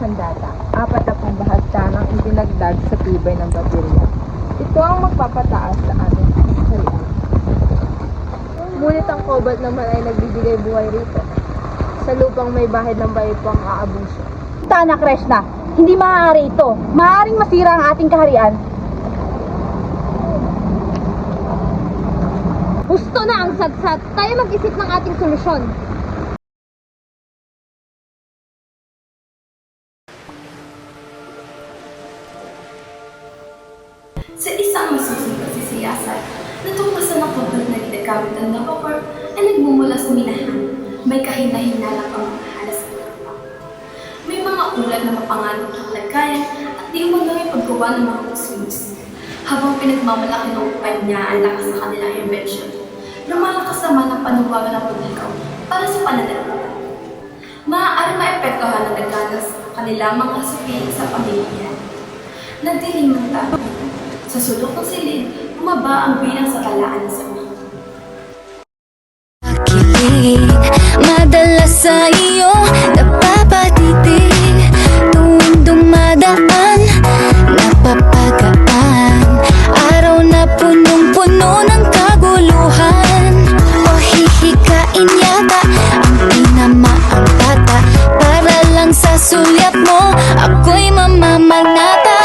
sandata, 40 bahatsanang itinagdag sa tibay ng baterya. Ito ang magpapataas sa ating kaharian. Ngunit ang cobalt naman ay nagbibigay buhay rito. Sa lupang may bahid ng bahay pang aabuso. Tana, Krishna, hindi maaari ito. Maaaring masira ang ating kaharian. Gusto na ang sagsat. Tayo mag-isip ng ating solusyon. Sa isang masusunod na sisiyasan, natuklasan ang pagkat na ginagamit ng vapor ay nagmumula sa minahan. May kahina-hinalang pamamahala sa pagkakapag. May mga ulat na mapanganib ng lagayan at di umano ay paggawa ng mga kusins. Habang pinagmamalaki ng kumpanya ang lakas sa kanilang invention, lumalakas naman ang panubagan ng publiko para sa pananalaman. Maaari maepektuhan ng nagkanas kanilang mga sabihin sa pamilya. Nagdilim ng tao. Sa sulok ng silid, bumaba ang bilang sa talaan sa mga. Kilig, madalas sa iyo napapatitig. Tuwing dumadaan, napapagaan. Araw na punong-puno ng kaguluhan. O hihikain yata ang tinamaang bata. Para lang sa sulyap mo, ako'y mamamanata.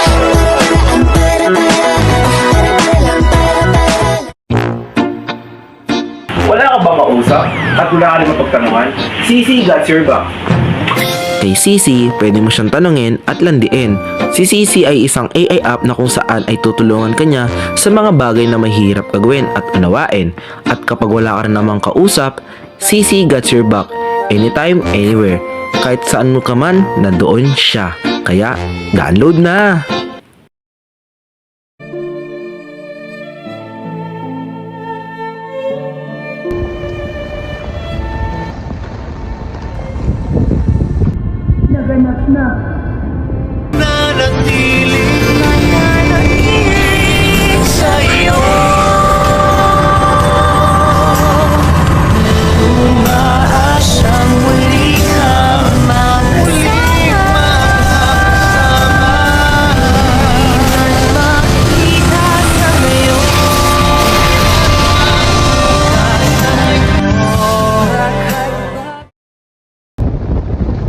Wala ka ba kausap at wala ka rin mapagtanungan? Sisi got your back. Kay Sisi, pwede mo siyang tanungin at landiin. Si Sisi ay isang AI app na kung saan ay tutulungan ka niya sa mga bagay na mahirap gawin at unawain. At kapag wala ka rin namang kausap, Sisi got your back. Anytime, anywhere. Kahit saan mo ka man, nandoon siya. Kaya, download na! Naganap na.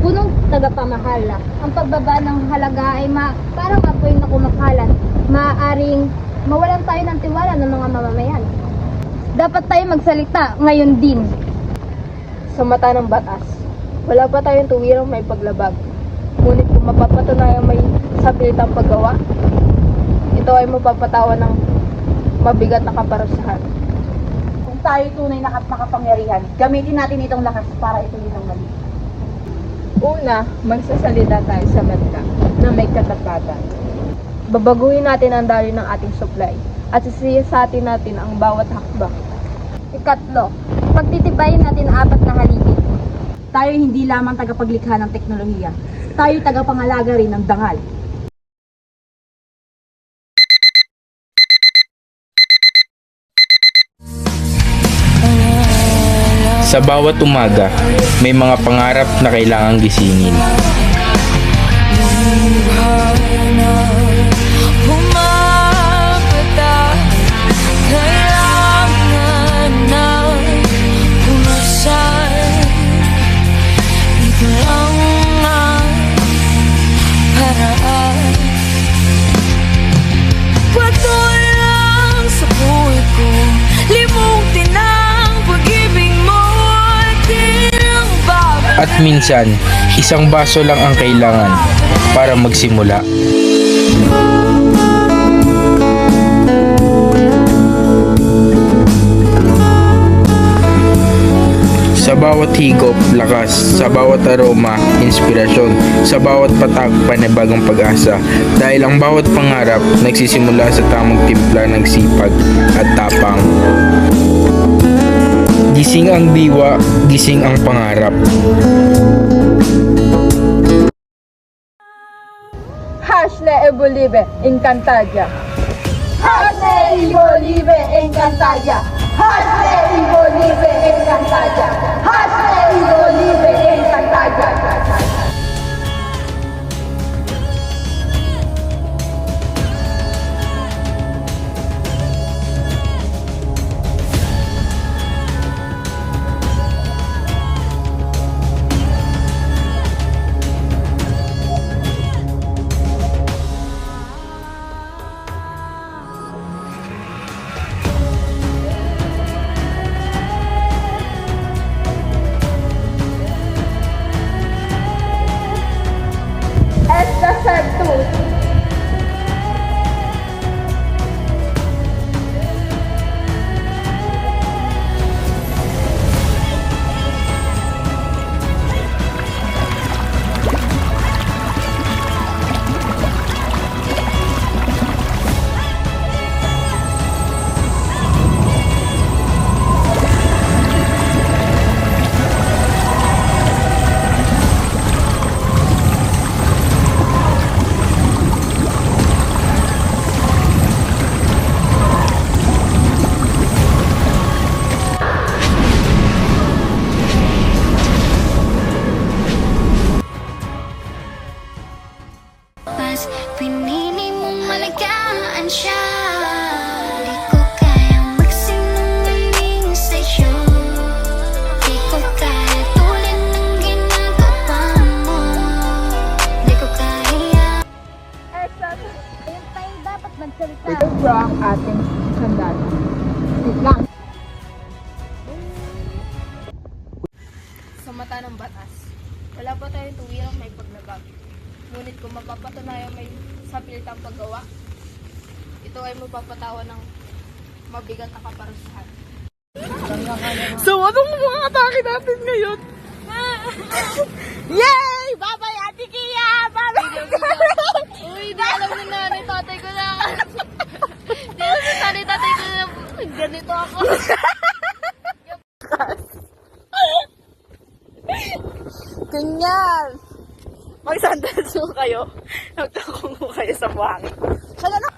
Punong tagapamahala. Ang pagbaba ng halaga ay parang apoy na kumakalat. Maaaring mawalan tayo ng tiwala ng mga mamamayan. Dapat tayo magsalita ngayon din. Sa mata ng batas, wala pa tayong tuwirang may paglabag. Ngunit kung mapapatunayang may sapilitang paggawa, ito ay mapapatawa ng mabigat na kaparusahan. Kung tayo tunay na makapangyarihan, gamitin natin itong lakas para ituloy ng mali. Una, magsasalita tayo sa bansa na may katapatan. Babaguhin natin ang daloy ng ating supply at sisiyasatin natin ang bawat hakbang. Ikatlo, pagtitibayin natin ang 4 na haligi. Tayo hindi lamang tagapaglikha ng teknolohiya, tayo tagapangalaga rin ng dangal. Sa bawat umaga, may mga pangarap na kailangang gisingin. At minsan, isang baso lang ang kailangan para magsimula. Sa bawat higop, lakas. Sa bawat aroma, inspirasyon. Sa bawat patak, panibagong pag-asa. Dahil ang bawat pangarap, nagsisimula sa tamang timpla ng sipag at tapang. Gising ang diwa, gising ang pangarap. Hasle Ebolive, Encantadia. Hasle Ebolive, Encantadia. Hasle Ebolive, Encantadia. Hasle Ebolive, Encantadia. mas pinili mong malagaan siya. Di ko kayang magsinungaling sa'yo. Di ko kaya tulad ng ginagawa mo. Di ko kaya. Ayun tayo dapat magsalita. Ito bro ang ating sandata. Wait lang. Sa mata ng batas, wala pa tayong tuwirang may paglabag. Ngunit kung mapapatunayan may sapilitang paggawa, ito ay mapapatawan ng mabigat na kaparusahan. So, anong mga atake natin ngayon? Yay! Babay, Ate Kia! Babay! Uy, di alam ni nanay, tatay ko na. Di alam ni nanay, tatay ko na. Ganito ako. Ganyan! Mag-sandals mo kayo. Nagtakong mo kayo sa buhangin. Sana na